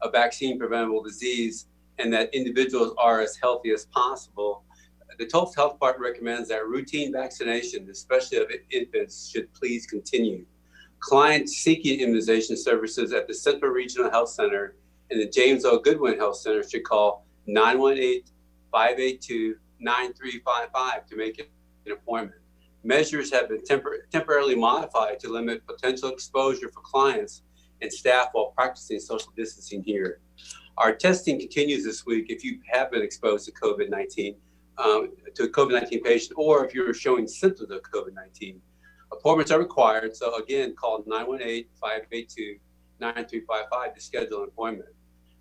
a vaccine preventable disease and that individuals are as healthy as possible, the Tulsa Health Department recommends that routine vaccination, especially of infants, should please continue. Clients seeking immunization services at the Central Regional Health Center and the James O. Goodwin Health Center should call 918-582-9355 to make an appointment. Measures have been temporarily modified to limit potential exposure for clients and staff while practicing social distancing here. Our testing continues this week if you have been exposed to COVID-19, to a COVID-19 patient, or if you're showing symptoms of COVID-19. Appointments are required, so again, call 918-582-9355 to schedule an appointment.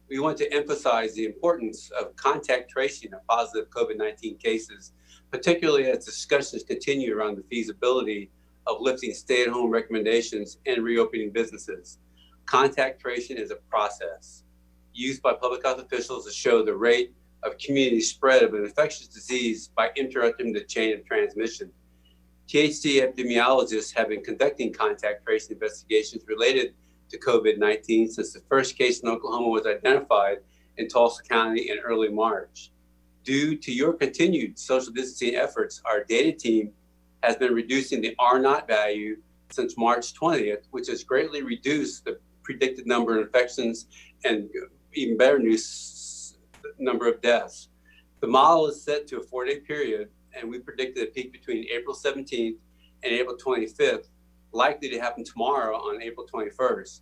We want to emphasize the importance of contact tracing of positive COVID-19 cases, particularly as discussions continue around the feasibility of lifting stay-at-home recommendations and reopening businesses. Contact tracing is a process used by public health officials to show the rate of community spread of an infectious disease by interrupting the chain of transmission. THC epidemiologists have been conducting contact tracing investigations related to COVID-19 since the first case in Oklahoma was identified in Tulsa County in early March. Due to your continued social distancing efforts, our data team has been reducing the R0 value since March 20th, which has greatly reduced the predicted number of infections and even better news, number of deaths. The model is set to a 4-day period, and we predicted a peak between April 17th and April 25th, likely to happen tomorrow on April 21st.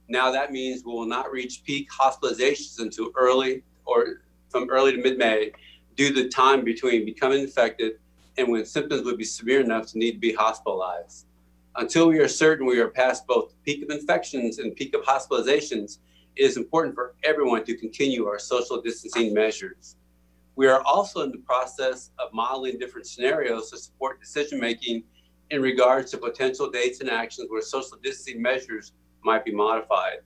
Now that means we will not reach peak hospitalizations until from early to mid-May due to the time between becoming infected and when symptoms would be severe enough to need to be hospitalized. Until we are certain we are past both the peak of infections and peak of hospitalizations, it is important for everyone to continue our social distancing measures. We are also in the process of modeling different scenarios to support decision-making in regards to potential dates and actions where social distancing measures might be modified.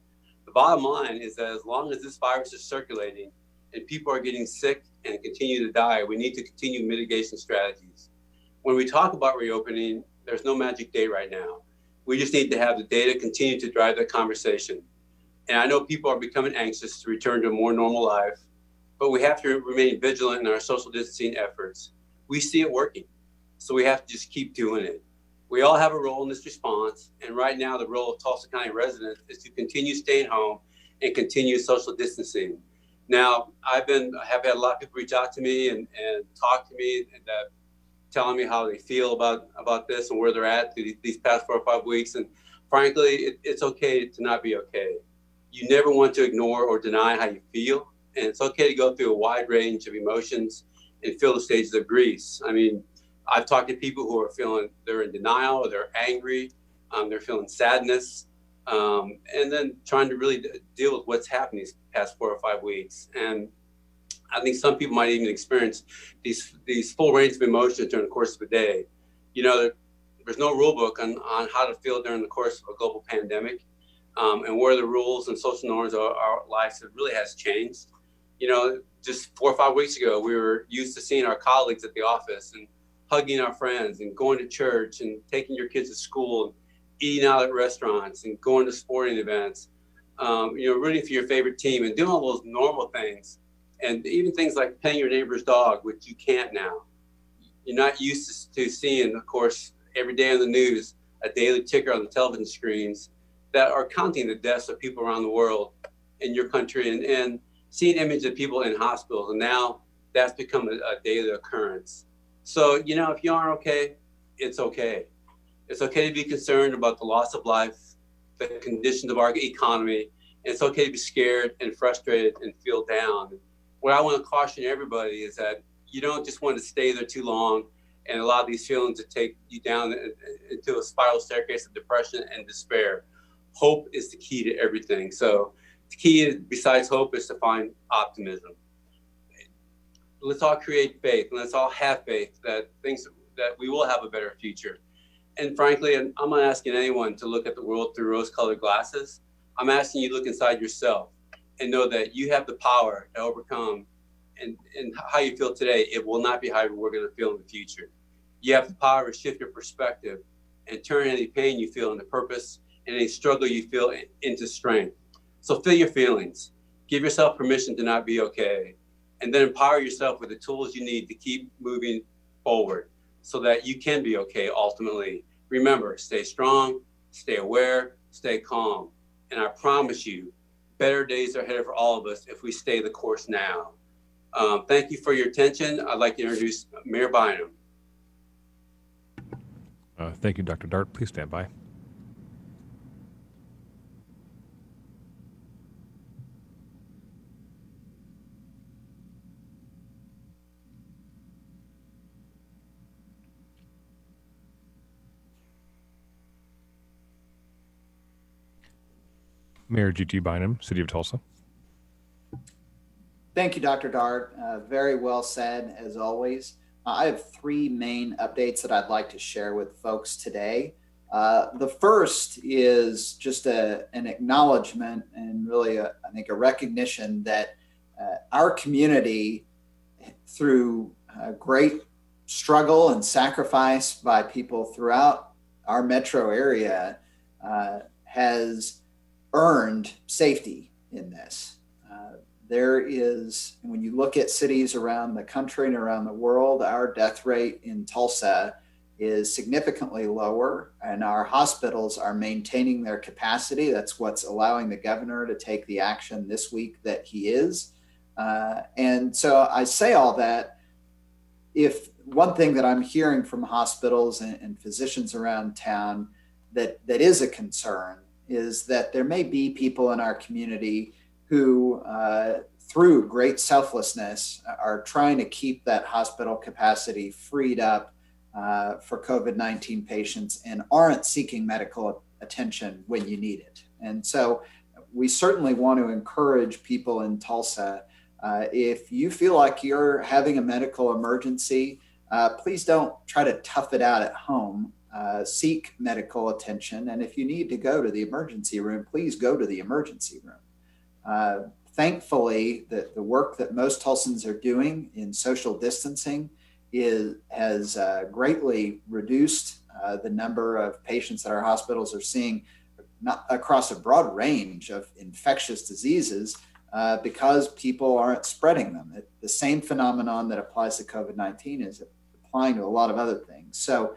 The bottom line is that as long as this virus is circulating and people are getting sick and continue to die, we need to continue mitigation strategies. When we talk about reopening, there's no magic date right now. We just need to have the data continue to drive that conversation. And I know people are becoming anxious to return to a more normal life, but we have to remain vigilant in our social distancing efforts. We see it working, so we have to just keep doing it. We all have a role in this response, and right now the role of Tulsa County residents is to continue staying home and continue social distancing. Now, have had a lot of people reach out to me and talk to me and telling me how they feel about this and where they're at through these past 4 or 5 weeks. And frankly, it's okay to not be okay. You never want to ignore or deny how you feel. And it's okay to go through a wide range of emotions and feel the stages of grief. I mean, I've talked to people who are feeling they're in denial, or they're angry, they're feeling sadness, and then trying to really deal with what's happened these past 4 or 5 weeks. And I think some people might even experience these full range of emotions during the course of a day. You know, there's no rule book on how to feel during the course of a global pandemic, and where the rules and social norms of our lives really has changed. You know, just 4 or 5 weeks ago, we were used to seeing our colleagues at the office and hugging our friends and going to church and taking your kids to school and eating out at restaurants and going to sporting events, rooting for your favorite team and doing all those normal things. And even things like petting your neighbor's dog, which you can't now. You're not used to seeing, of course, every day on the news, a daily ticker on the television screens that are counting the deaths of people around the world in your country and seeing images of people in hospitals. And now that's become a daily occurrence. So, you know, if you aren't okay, it's okay. It's okay to be concerned about the loss of life, the conditions of our economy. And it's okay to be scared and frustrated and feel down. What I want to caution everybody is that you don't just want to stay there too long and allow these feelings to take you down into a spiral staircase of depression and despair. Hope is the key to everything. So the key, besides hope, is to find optimism. Let's all create faith, and let's all have faith that we will have a better future. And frankly, I'm not asking anyone to look at the world through rose-colored glasses. I'm asking you to look inside yourself and know that you have the power to overcome, and how you feel today, it will not be how we're going to feel in the future. You have the power to shift your perspective and turn any pain you feel into purpose and any struggle you feel into strength. So feel your feelings. Give yourself permission to not be okay, and then empower yourself with the tools you need to keep moving forward so that you can be okay ultimately. Remember, stay strong, stay aware, stay calm. And I promise you, better days are ahead for all of us if we stay the course now. Thank you for your attention. I'd like to introduce Mayor Bynum. Thank you, Dr. Dart. Please stand by. Mayor Gt Bynum, City of Tulsa. Thank you, Dr. Dart. Very well said, as always. I have three main updates that I'd like to share with folks today. The first is just an acknowledgement and really, I think, a recognition that our community, through great struggle and sacrifice by people throughout our metro area, has earned safety in this. There is, when you look at cities around the country and around the world, our death rate in Tulsa is significantly lower, and our hospitals are maintaining their capacity. That's what's allowing the governor to take the action this week that he is. And so I say all that, if one thing that I'm hearing from hospitals and physicians around town that is a concern is that there may be people in our community who, through great selflessness, are trying to keep that hospital capacity freed up for COVID-19 patients and aren't seeking medical attention when you need it. And so we certainly want to encourage people in Tulsa, if you feel like you're having a medical emergency, please don't try to tough it out at home. Seek medical attention. And if you need to go to the emergency room, please go to the emergency room. Thankfully, the work that most Tulsans are doing in social distancing has greatly reduced the number of patients that our hospitals are seeing across a broad range of infectious diseases because people aren't spreading them. The same phenomenon that applies to COVID-19 is applying to a lot of other things. So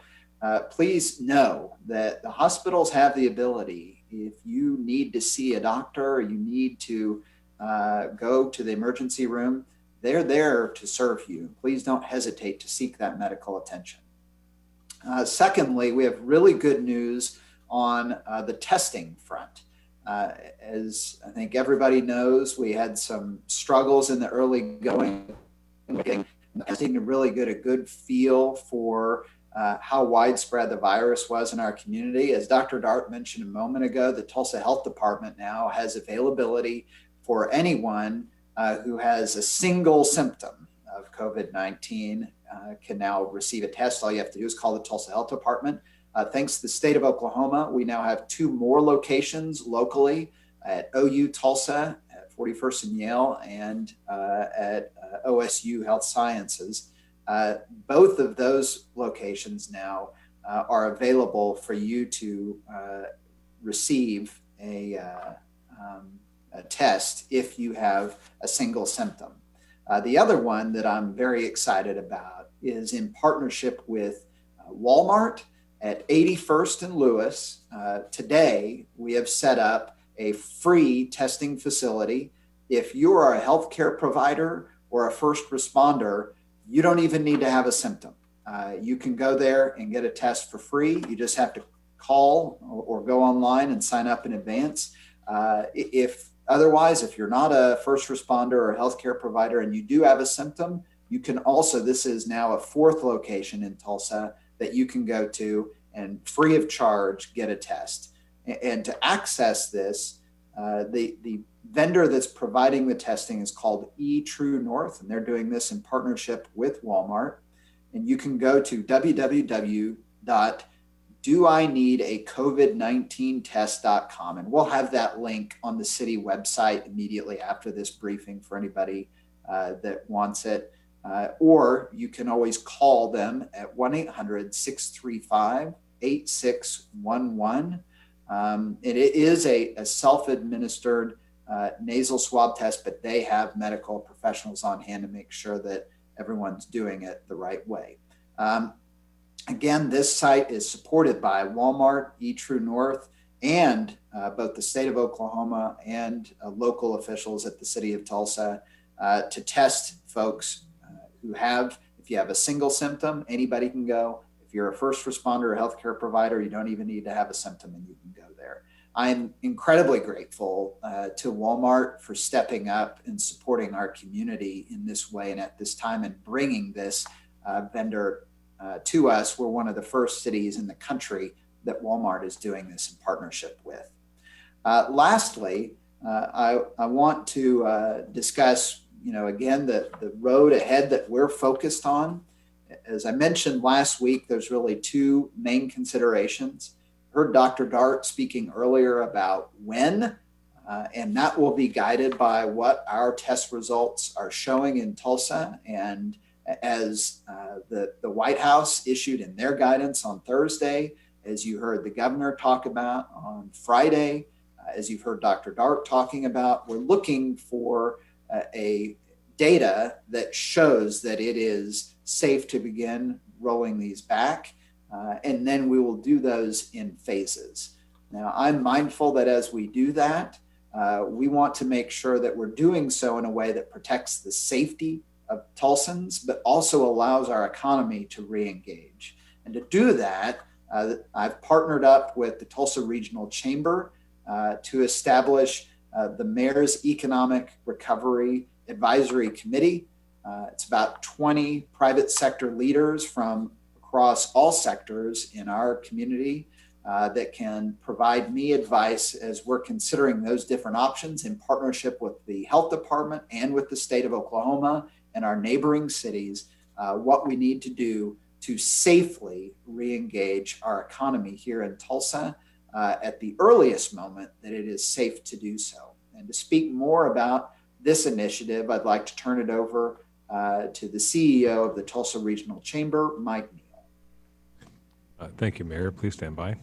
please know that the hospitals have the ability, if you need to see a doctor or you need to go to the emergency room, they're there to serve you. Please don't hesitate to seek that medical attention. Secondly, we have really good news on the testing front. As I think everybody knows, we had some struggles in the early going, getting testing to really get a good feel for how widespread the virus was in our community. As Dr. Dart mentioned a moment ago, the Tulsa Health Department now has availability for anyone who has a single symptom of COVID-19 can now receive a test. All you have to do is call the Tulsa Health Department. Thanks to the state of Oklahoma, we now have 2 more locations locally at OU Tulsa, at 41st and Yale, and at OSU Health Sciences. Both of those locations now are available for you to receive a test if you have a single symptom. The other one that I'm very excited about is in partnership with Walmart at 81st and Lewis. Today, we have set up a free testing facility. If you are a healthcare provider or a first responder, you don't even need to have a symptom. You can go there and get a test for free. You just have to call or go online and sign up in advance. Otherwise, if you're not a first responder or a healthcare provider and you do have a symptom, you can also, this is now a 4th location in Tulsa that you can go to and free of charge get a test. And to access this, the vendor that's providing the testing is called True North, and they're doing this in partnership with Walmart. And you can go to www.doineedacovid19test.com, and we'll have that link on the city website immediately after this briefing for anybody that wants it. Or you can always call them at 1-800-635-8611. And it is a self-administered nasal swab test, but they have medical professionals on hand to make sure that everyone's doing it the right way. Again, this site is supported by Walmart, eTrue North, and both the state of Oklahoma and local officials at the city of Tulsa to test folks who have, if you have a single symptom, anybody can go. If you're a first responder or healthcare provider, you don't even need to have a symptom and you can go there. I'm incredibly grateful to Walmart for stepping up and supporting our community in this way and at this time and bringing this vendor to us. We're one of the first cities in the country that Walmart is doing this in partnership with. Lastly, I want to discuss, again, the road ahead that we're focused on. As I mentioned last week, there's really two main considerations. Heard Dr. Dart speaking earlier about when, and that will be guided by what our test results are showing in Tulsa. And as the White House issued in their guidance on Thursday, as you heard the governor talk about on Friday, as you've heard Dr. Dart talking about, we're looking for a data that shows that it is safe to begin rolling these back. And then we will do those in phases. Now, I'm mindful that as we do that, we want to make sure that we're doing so in a way that protects the safety of Tulsans, but also allows our economy to re-engage. And to do that, I've partnered up with the Tulsa Regional Chamber to establish the Mayor's Economic Recovery Advisory Committee. It's about 20 private sector leaders from across all sectors in our community that can provide me advice as we're considering those different options in partnership with the health department and with the state of Oklahoma and our neighboring cities, what we need to do to safely re-engage our economy here in Tulsa at the earliest moment that it is safe to do so. And to speak more about this initiative, I'd like to turn it over to the CEO of the Tulsa Regional Chamber, Mike Neal. Thank you, Mayor. Please stand by.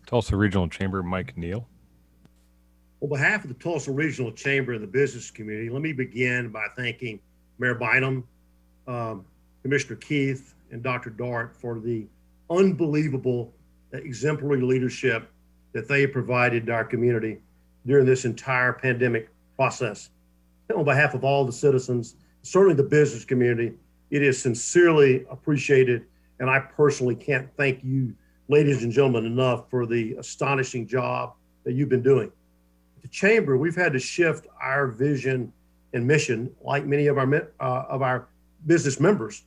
Tulsa Regional Chamber, Mike Neal. On behalf of the Tulsa Regional Chamber and the business community, let me begin by thanking Mayor Bynum, Commissioner Keith, and Dr. Dart for the unbelievable, exemplary leadership that they have provided to our community during this entire pandemic process. And on behalf of all the citizens, certainly the business community, it is sincerely appreciated. And I personally can't thank you, ladies and gentlemen, enough for the astonishing job that you've been doing. At the Chamber, we've had to shift our vision and mission, like many of our business members,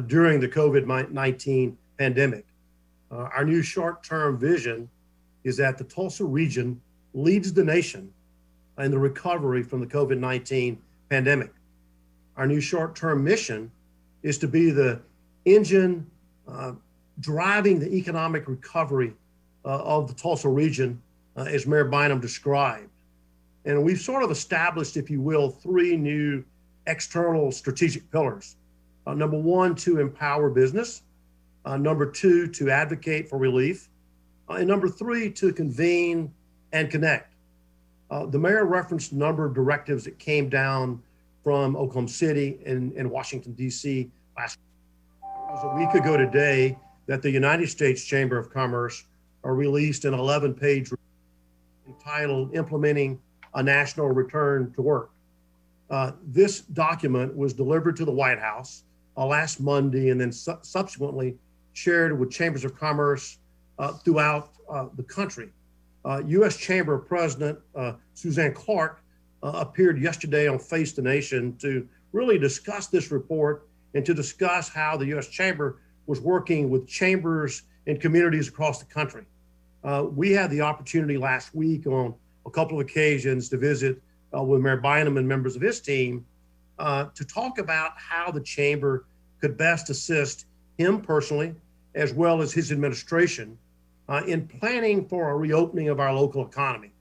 during the COVID-19 pandemic. Our new short-term vision is that the Tulsa region leads the nation in the recovery from the COVID-19 pandemic. Our new short-term mission is to be the engine driving the economic recovery of the Tulsa region, as Mayor Bynum described. And we've sort of established, if you will, three new external strategic pillars. Number one, to empower business. Number two, to advocate for relief. And number three, to convene and connect. The mayor referenced a number of directives that came down from Oklahoma City and Washington, D.C. last week. It was a week ago today that the United States Chamber of Commerce released an 11-page entitled Implementing a National Return to Work. This document was delivered to the White House last Monday and then subsequently shared with chambers of commerce throughout the country. U.S. Chamber President Suzanne Clark appeared yesterday on Face the Nation to really discuss this report and to discuss how the U.S. Chamber was working with chambers and communities across the country. We had the opportunity last week on a couple of occasions to visit with Mayor Bynum and members of his team to talk about how the chamber could best assist him personally, as well as his administration, in planning for a reopening of our local economy.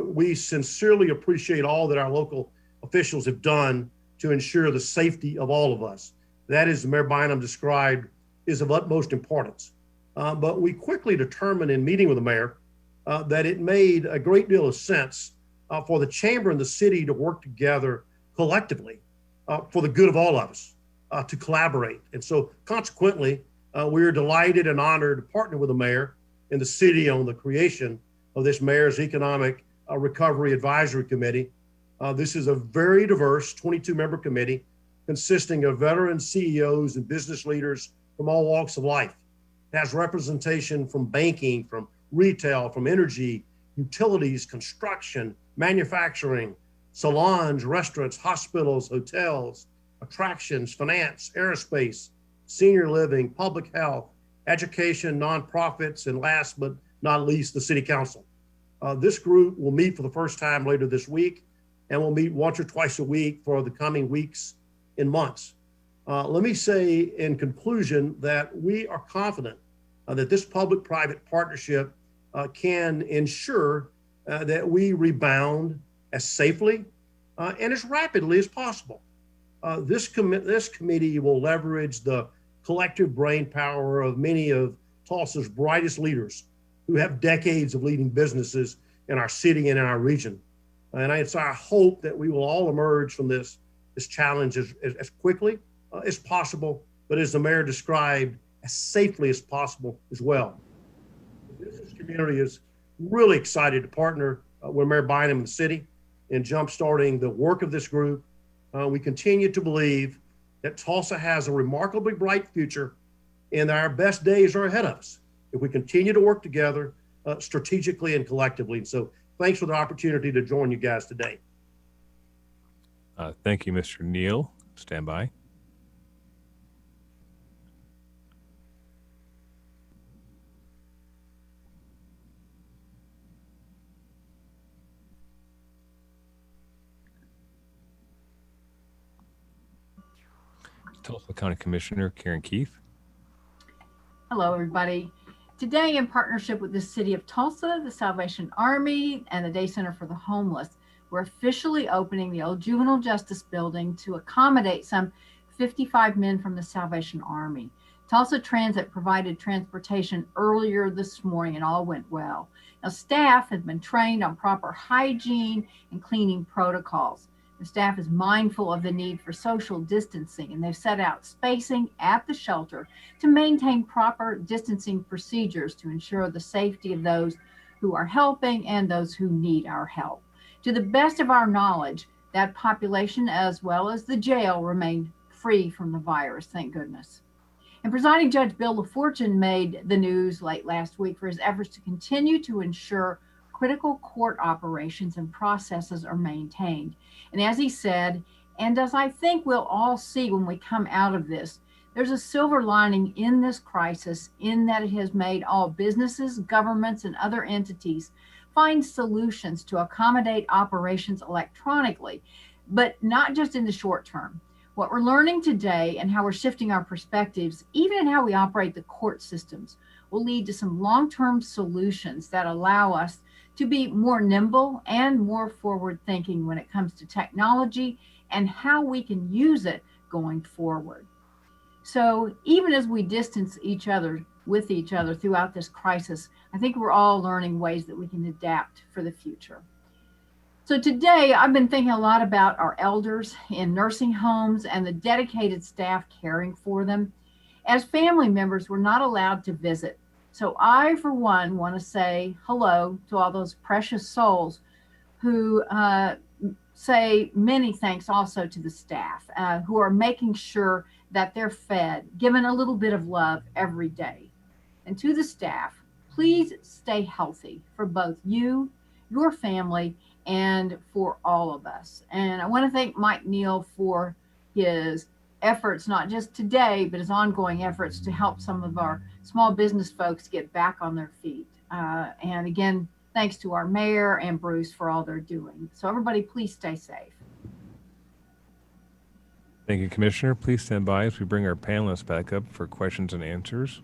We sincerely appreciate all that our local officials have done to ensure the safety of all of us. That, as Mayor Bynum described, is of utmost importance. But we quickly determined in meeting with the mayor that it made a great deal of sense for the chamber and the city to work together collectively for the good of all of us, to collaborate. And so consequently, we are delighted and honored to partner with the mayor and the city on the creation of this Mayor's Economic Recovery Advisory Committee. This is a very diverse 22-member committee consisting of veteran CEOs and business leaders from all walks of life. It has representation from banking, from retail, from energy, utilities, construction, manufacturing, salons, restaurants, hospitals, hotels, attractions, finance, aerospace, senior living, public health, education, nonprofits, and last but not least, the city council. This group will meet for the first time later this week, and will meet once or twice a week for the coming weeks and months. Let me say in conclusion that we are confident that this public-private partnership can ensure that we rebound as safely and as rapidly as possible. This committee will leverage the collective brain power of many of Tulsa's brightest leaders who have decades of leading businesses in our city and in our region. And it's our hope that we will all emerge from this challenge as quickly as possible, but as the mayor described, as safely as possible as well. The business community is really excited to partner with Mayor Bynum and the city in jumpstarting the work of this group. We continue to believe that Tulsa has a remarkably bright future and our best days are ahead of us if we continue to work together strategically and collectively. And so thanks for the opportunity to join you guys today. Thank you, Mr. Neal. Stand by. Tulsa County Commissioner Karen Keith. Hello, everybody. Today, in partnership with the City of Tulsa, the Salvation Army, and the Day Center for the Homeless, we're officially opening the old Juvenile Justice Building to accommodate some 55 men from the Salvation Army. Tulsa Transit provided transportation earlier this morning and all went well. Now, staff has been trained on proper hygiene and cleaning protocols. The staff is mindful of the need for social distancing, and they've set out spacing at the shelter to maintain proper distancing procedures to ensure the safety of those who are helping and those who need our help. To the best of our knowledge, that population as well as the jail remained free from the virus, thank goodness. And Presiding Judge Bill LaFortune made the news late last week for his efforts to continue to ensure critical court operations and processes are maintained. And as he said, and as I think we'll all see when we come out of this, there's a silver lining in this crisis in that it has made all businesses, governments, and other entities find solutions to accommodate operations electronically, but not just in the short term. What we're learning today and how we're shifting our perspectives, even in how we operate the court systems, will lead to some long-term solutions that allow us to be more nimble and more forward-thinking when it comes to technology and how we can use it going forward. So even as we distance each other with each other throughout this crisis, I think we're all learning ways that we can adapt for the future. So today I've been thinking a lot about our elders in nursing homes and the dedicated staff caring for them. As family members, we're not allowed to visit. So I, for one, want to say hello to all those precious souls who say many thanks also to the staff who are making sure that they're fed, given a little bit of love every day. And to the staff, please stay healthy for both you, your family, and for all of us. And I want to thank Mike Neal for his efforts, not just today, but his ongoing efforts to help some of our small business folks get back on their feet. And again, thanks to our mayor and Bruce for all they're doing. So everybody, please stay safe. Thank you, Commissioner. Please stand by as we bring our panelists back up for questions and answers.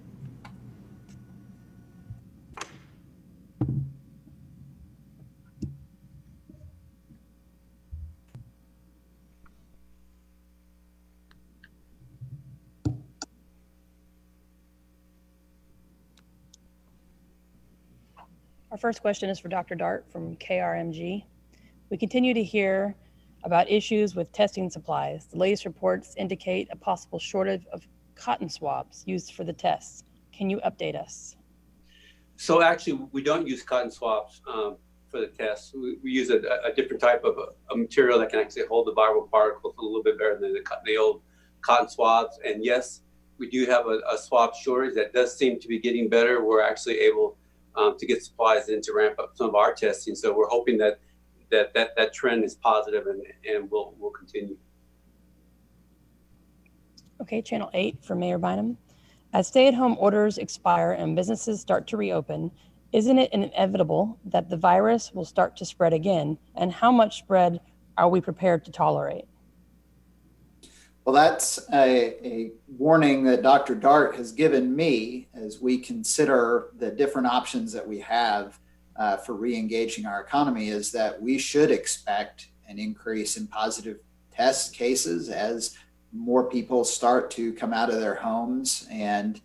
Our first question is for Dr. Dart from KRMG. We continue to hear about issues with testing supplies. The latest reports indicate a possible shortage of cotton swabs used for the tests. Can you update us? So actually, we don't use cotton swabs for the tests. We use a different type of a material that can actually hold the viral particles a little bit better than the old cotton swabs. And yes, we do have a swab shortage that does seem to be getting better. We're actually able to get supplies in to ramp up some of our testing. So we're hoping that trend is positive and will continue. Okay, Channel 8 for Mayor Bynum. As stay-at-home orders expire and businesses start to reopen, isn't it inevitable that the virus will start to spread again? And how much spread are we prepared to tolerate? Well, that's a warning that Dr. Dart has given me as we consider the different options that we have for re-engaging our economy, is that we should expect an increase in positive test cases as more people start to come out of their homes and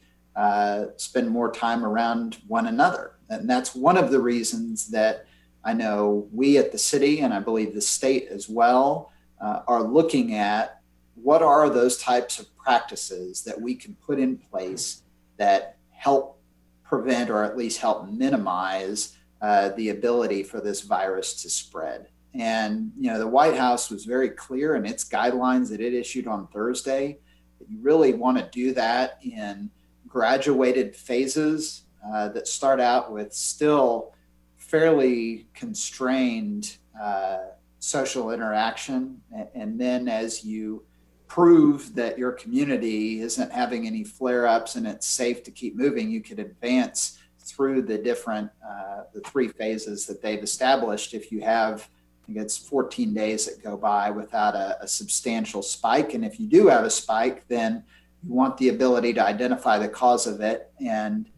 spend more time around one another. And that's one of the reasons that I know we at the city, and I believe the state as well, are looking at what are those types of practices that we can put in place that help prevent or at least help minimize the ability for this virus to spread. And, you know, the White House was very clear in its guidelines that it issued on Thursday that you really want to do that in graduated phases that start out with still fairly constrained social interaction. And then as you prove that your community isn't having any flare-ups and it's safe to keep moving, you could advance through the different, the three phases that they've established. If you have, I think it's 14 days that go by without a substantial spike. And if you do have a spike, then you want the ability to identify the cause of it and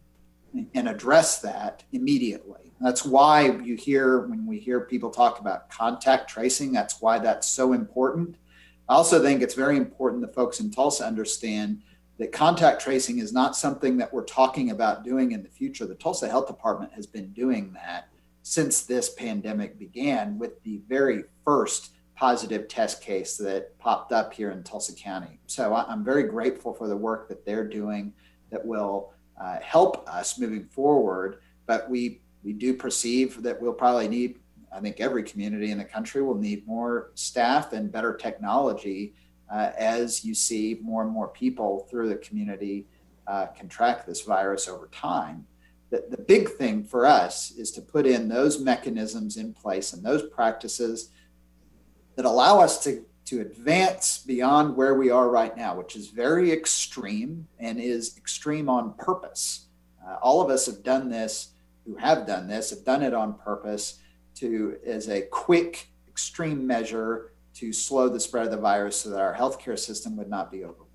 address that immediately. That's why you hear, when we hear people talk about contact tracing, that's why that's so important. I also think it's very important that folks in Tulsa understand that contact tracing is not something that we're talking about doing in the future. The Tulsa Health Department has been doing that since this pandemic began, with the very first positive test case that popped up here in Tulsa County. So I'm very grateful for the work that they're doing that will help us moving forward. But we do perceive that we'll probably need, I think every community in the country will need more staff and better technology as you see more and more people through the community contract this virus over time. The big thing for us is to put in those mechanisms in place and those practices that allow us to advance beyond where we are right now, which is very extreme and is extreme on purpose. All of us have done this, who have done this, have done it on purpose as a quick, extreme measure to slow the spread of the virus so that our healthcare system would not be overwhelmed.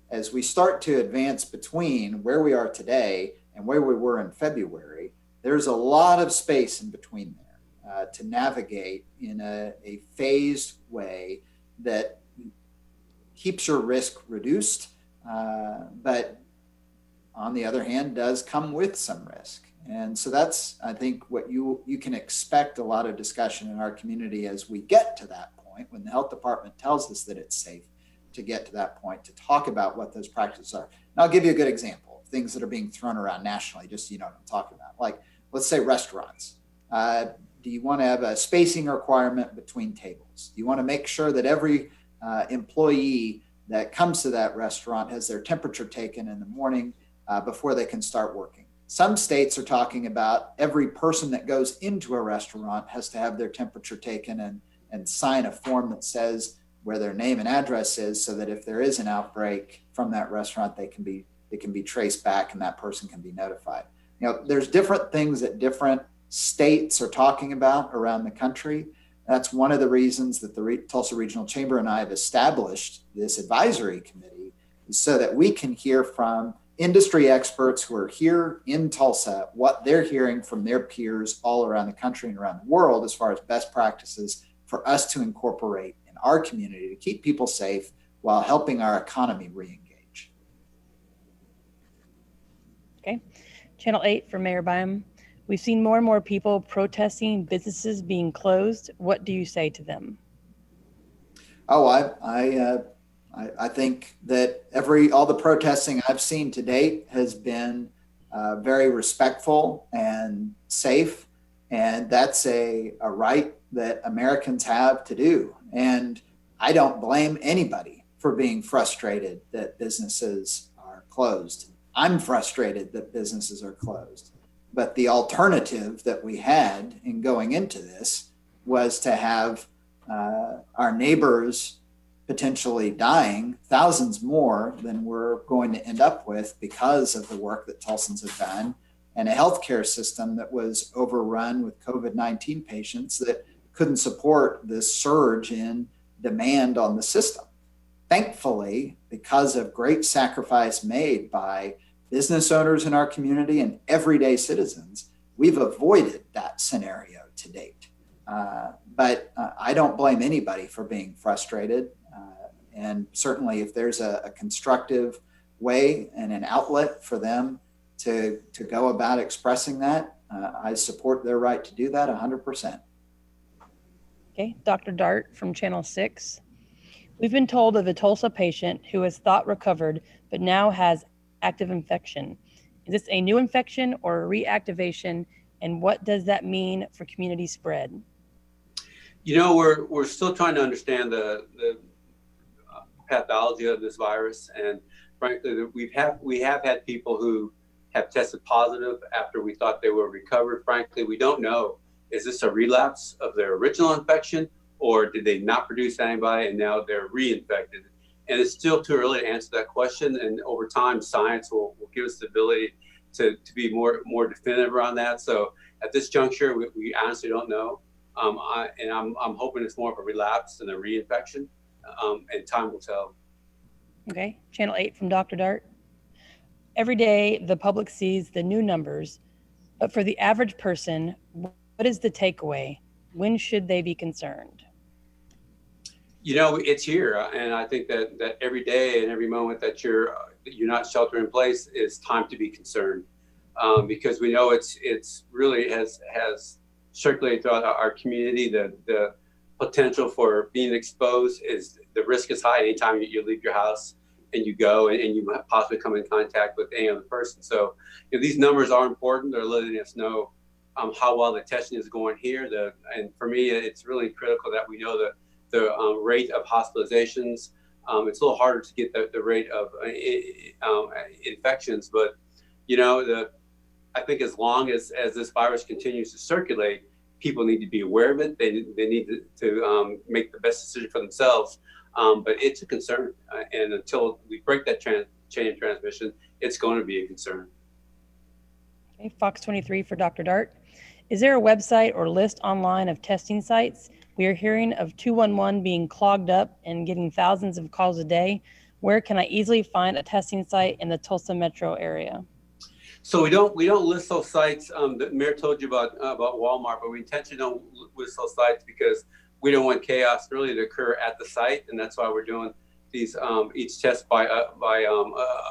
As we start to advance between where we are today and where we were in February, there's a lot of space in between there to navigate in a phased way that keeps your risk reduced, but on the other hand, does come with some risk. And so that's, I think, what you can expect a lot of discussion in our community as we get to that point, when the health department tells us that it's safe to get to that point, to talk about what those practices are. And I'll give you a good example of things that are being thrown around nationally, just so you know what I'm talking about. Like, let's say restaurants. Do you want to have a spacing requirement between tables? Do you want to make sure that every employee that comes to that restaurant has their temperature taken in the morning before they can start working? Some states are talking about every person that goes into a restaurant has to have their temperature taken and sign a form that says where their name and address is, so that if there is an outbreak from that restaurant, it can be traced back and that person can be notified. You know, there's different things that different states are talking about around the country. That's one of the reasons that the Tulsa Regional Chamber and I have established this advisory committee, so that we can hear from industry experts who are here in Tulsa, what they're hearing from their peers all around the country and around the world as far as best practices for us to incorporate in our community to keep people safe while helping our economy re-engage. Okay. Channel 8 for Mayor Bynum. We've seen more and more people protesting businesses being closed. What do you say to them? Oh, I think that all the protesting I've seen to date has been very respectful and safe, and that's a right that Americans have to do. And I don't blame anybody for being frustrated that businesses are closed. I'm frustrated that businesses are closed. But the alternative that we had in going into this was to have our neighbors potentially dying, thousands more than we're going to end up with because of the work that Tulsans have done, and a healthcare system that was overrun with COVID-19 patients that couldn't support this surge in demand on the system. Thankfully, because of great sacrifice made by business owners in our community and everyday citizens, we've avoided that scenario to date. But I don't blame anybody for being frustrated. And certainly if there's a constructive way and an outlet for them to go about expressing that, I support their right to do that 100%. Okay, Dr. Dart from Channel 6. We've been told of a Tulsa patient who is thought recovered, but now has active infection. Is this a new infection or a reactivation? And what does that mean for community spread? You know, we're still trying to understand the pathology of this virus, and frankly, we have had people who have tested positive after we thought they were recovered. Frankly, we don't know, is this a relapse of their original infection, or did they not produce antibody and now they're reinfected? And it's still too early to answer that question. And over time, science will give us the ability to be more definitive around that. So at this juncture, we honestly don't know. I'm hoping it's more of a relapse than a reinfection, and time will tell. Okay, Channel 8 from Dr. Dart. Every day, the public sees the new numbers, but for the average person, what is the takeaway? When should they be concerned? You know, it's here, and I think that every day and every moment that you're not sheltering in place is time to be concerned, because we know it's really has circulated throughout our community. The potential for being exposed is, the risk is high anytime you leave your house and you go and you might possibly come in contact with any other person. So these numbers are important. They're letting us know how well the testing is going here. And for me, it's really critical that we know the rate of hospitalizations. It's a little harder to get the rate of infections, but I think as long as this virus continues to circulate, people need to be aware of it. They need to make the best decision for themselves. But it's a concern, and until we break that chain of transmission, it's going to be a concern. Okay, Fox 23 for Dr. Dart. Is there a website or list online of testing sites? We are hearing of 211 being clogged up and getting thousands of calls a day. Where can I easily find a testing site in the Tulsa metro area? So we don't list those sites. The mayor told you about Walmart, but we intentionally don't list those sites because we don't want chaos really to occur at the site, and that's why we're doing these each test by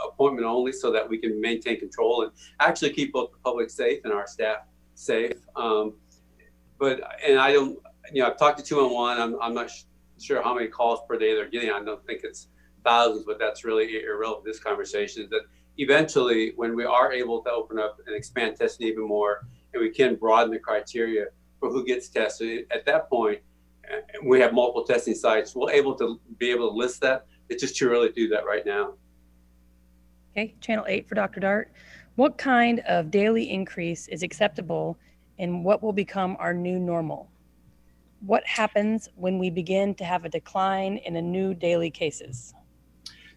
appointment only, so that we can maintain control and actually keep both the public safe and our staff safe. And I don't, I've talked to 211. I'm not sure how many calls per day they're getting. I don't think it's thousands, but that's really irrelevant to this conversation. That eventually, when we are able to open up and expand testing even more, and we can broaden the criteria for who gets tested, at that point, we have multiple testing sites. We'll be able to list that. It's just too early to do that right now. Okay, Channel 8 for Dr. Dart. What kind of daily increase is acceptable, and what will become our new normal? What happens when we begin to have a decline in the new daily cases?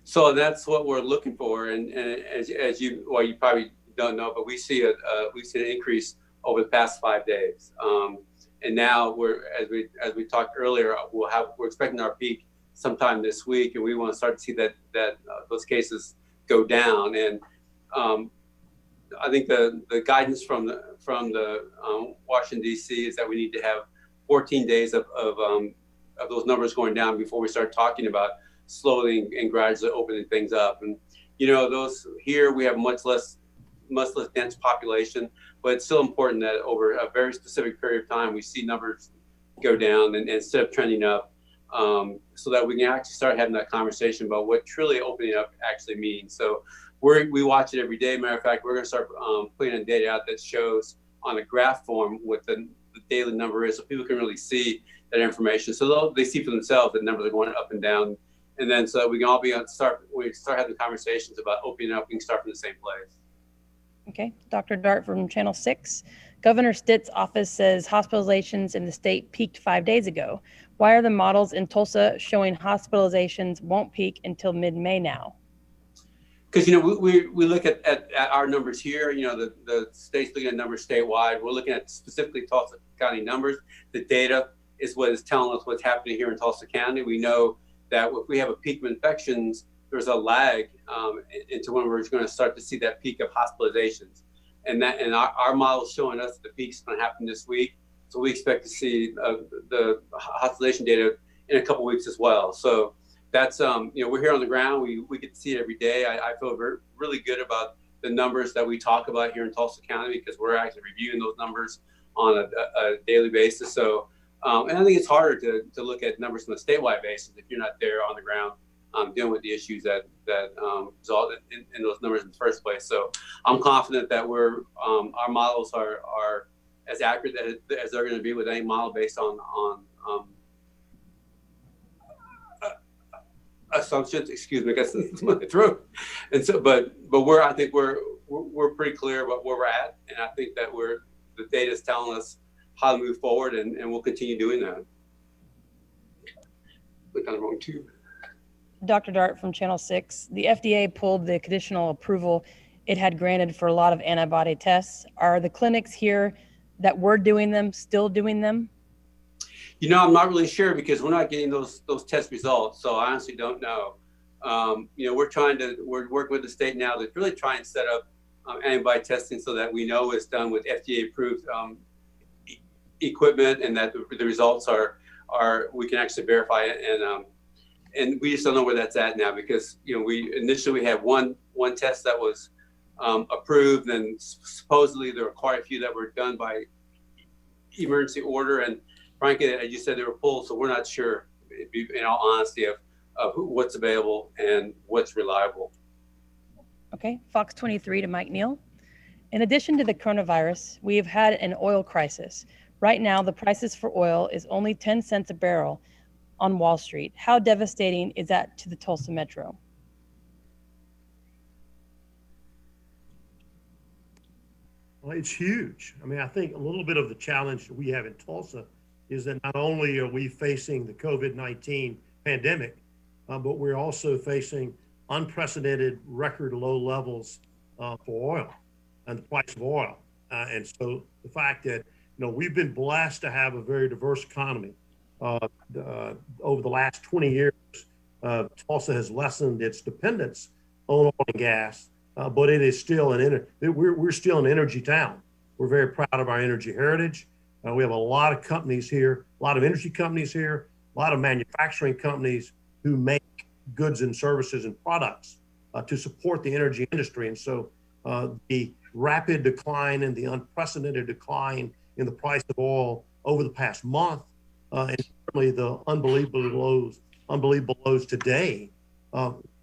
So that's what we're looking for, and as you probably don't know, but we see an increase over the past 5 days, And now as we talked earlier, we're expecting our peak sometime this week, and we want to start to see that those cases go down. And I think the guidance from the Washington D.C. is that we need to have 14 days of those numbers going down before we start talking about slowly and gradually opening things up. And those here we have much less dense population, but it's still important that over a very specific period of time we see numbers go down and instead of trending up, so that we can actually start having that conversation about what truly opening up actually means. So we watch it every day. Matter of fact, we're going to start putting in data out that shows on a graph form what the daily number is, so people can really see that information. So they see for themselves that numbers are going up and down, and then so we can all start having conversations about opening up. We can start from the same place. Okay, Dr. Dart from Channel 6. Governor Stitt's office says hospitalizations in the state peaked 5 days ago. Why are the models in Tulsa showing hospitalizations won't peak until mid-May now? Because we look at our numbers here. The state's looking at numbers statewide. We're looking at specifically Tulsa County numbers. The data is what is telling us what's happening here in Tulsa County. We know that if we have a peak of infections, there's a lag into when we're going to start to see that peak of hospitalizations, and our model is showing us the peak's going to happen this week. So we expect to see the hospitalization data in a couple weeks as well. So that's we're here on the ground. We get to see it every day. I feel really good about the numbers that we talk about here in Tulsa County, because we're actually reviewing those numbers on a daily basis. So and I think it's harder to look at numbers on a statewide basis if you're not there on the ground dealing with the issues that result in those numbers in the first place. So I'm confident that our models are as accurate as they're going to be with any model based on assumptions. Excuse me, because it's my throat. And so, but I think we're pretty clear about where we're at, and I think that the data is telling us how to move forward, and we'll continue doing that. Look on the wrong tube. Dr. Dart from Channel 6. The FDA pulled the conditional approval it had granted for a lot of antibody tests. Are the clinics here that were doing them still doing them? I'm not really sure, because we're not getting those test results. So I honestly don't know. We're working with the state now to really try and set up antibody testing so that we know it's done with FDA approved equipment, and that the results are we can actually verify it. And we just don't know where that's at now, because we initially had one test that was approved, and supposedly there were quite a few that were done by emergency order, and frankly, as you said, they were pulled. So we're not sure, in all honesty, of what's available and what's reliable. Okay, Fox 23 to Mike Neal. In addition to the coronavirus, we have had an oil crisis. Right now, the prices for oil is only 10 cents a barrel on Wall Street. How devastating is that to the Tulsa Metro? Well, it's huge. I mean, I think a little bit of the challenge that we have in Tulsa is that not only are we facing the COVID-19 pandemic, but we're also facing unprecedented record low levels for oil and the price of oil. And so the fact that, we've been blessed to have a very diverse economy. Over the last 20 years, Tulsa has lessened its dependence on oil and gas, but it is still we're still an energy town. We're very proud of our energy heritage. We have a lot of companies here, a lot of energy companies here, a lot of manufacturing companies who make goods and services and products to support the energy industry. And so the rapid decline and the unprecedented decline in the price of oil over the past month, and certainly the unbelievable lows today,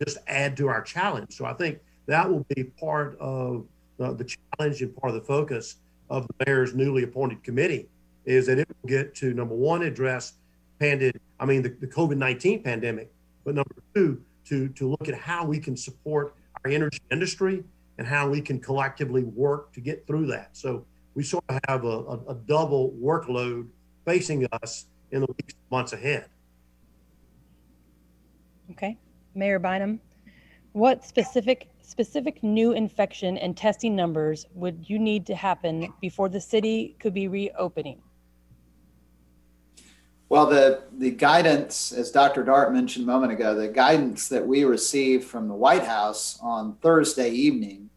just add to our challenge. So I think that will be part of the challenge and part of the focus of the mayor's newly appointed committee, is that it will get to, number one, address the COVID-19 pandemic, but number two, to look at how we can support our energy industry and how we can collectively work to get through that. So we sort of have a double workload facing us in the weeks, months ahead. Okay, Mayor Bynum, what specific new infection and testing numbers would you need to happen before the city could be reopening? Well, the guidance, as Dr. Dart mentioned a moment ago, the guidance that we received from the White House on Thursday evening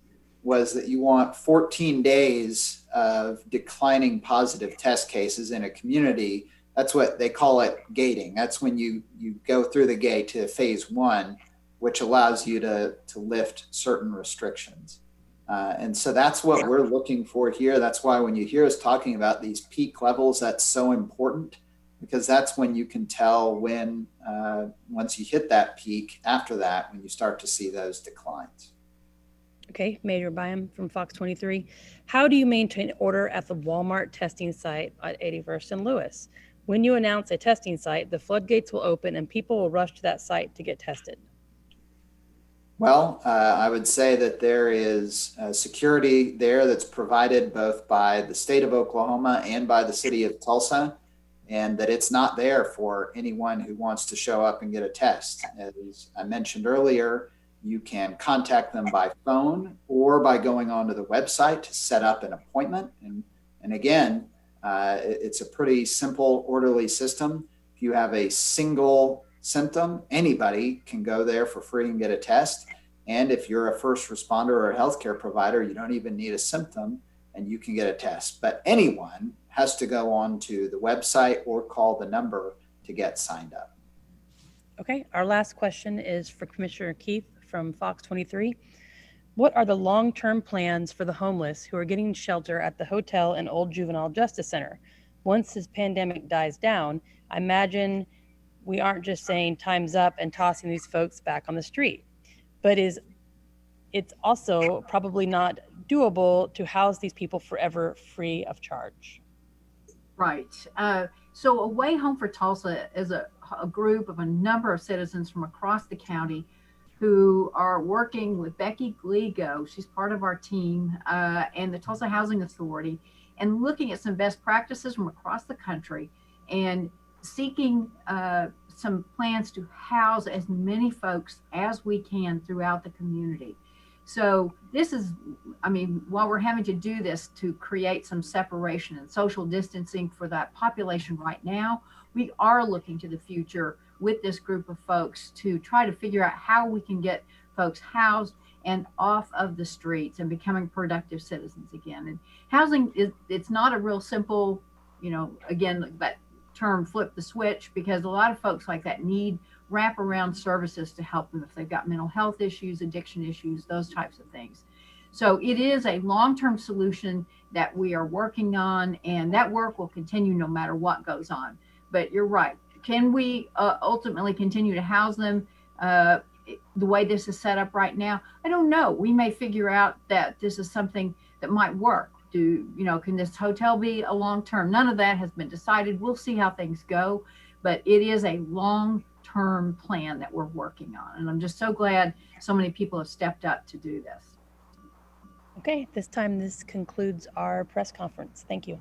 was that you want 14 days of declining positive test cases in a community. That's what they call it, gating. That's when you go through the gate to phase 1, which allows you to lift certain restrictions. And so that's what we're looking for here. That's why when you hear us talking about these peak levels, that's so important, because that's when you can tell when, once you hit that peak, after that, when you start to see those declines. Okay, Major Bynum from Fox 23. How do you maintain order at the Walmart testing site at 81st and Lewis? When you announce a testing site, the floodgates will open and people will rush to that site to get tested. Well, I would say that there is security there that's provided both by the state of Oklahoma and by the city of Tulsa, and that it's not there for anyone who wants to show up and get a test. As I mentioned earlier, you can contact them by phone or by going onto the website to set up an appointment. And again, it's a pretty simple, orderly system. If you have a single symptom, anybody can go there for free and get a test. And if you're a first responder or a healthcare provider, you don't even need a symptom and you can get a test. But anyone has to go on to the website or call the number to get signed up. Okay, our last question is for Commissioner Keith from Fox 23. What are the long-term plans for the homeless who are getting shelter at the hotel and Old Juvenile Justice Center? Once this pandemic dies down, I imagine we aren't just saying time's up and tossing these folks back on the street, but it's also probably not doable to house these people forever free of charge. Right. So Away Home for Tulsa is a group of a number of citizens from across the county who are working with Becky Gligo. She's part of our team, and the Tulsa Housing Authority, and looking at some best practices from across the country and seeking some plans to house as many folks as we can throughout the community. So this is, I mean, while we're having to do this to create some separation and social distancing for that population right now, we are looking to the future with this group of folks to try to figure out how we can get folks housed and off of the streets and becoming productive citizens again. And housing it's not a real simple, again, that term flip the switch, because a lot of folks like that need wraparound services to help them if they've got mental health issues, addiction issues, those types of things. So it is a long-term solution that we are working on, and that work will continue no matter what goes on. But you're right. Can we ultimately continue to house them the way this is set up right now? I don't know. We may figure out that this is something that might work. Can this hotel be a long-term? None of that has been decided. We'll see how things go, but it is a long-term plan that we're working on. And I'm just so glad so many people have stepped up to do this. Okay, this concludes our press conference. Thank you.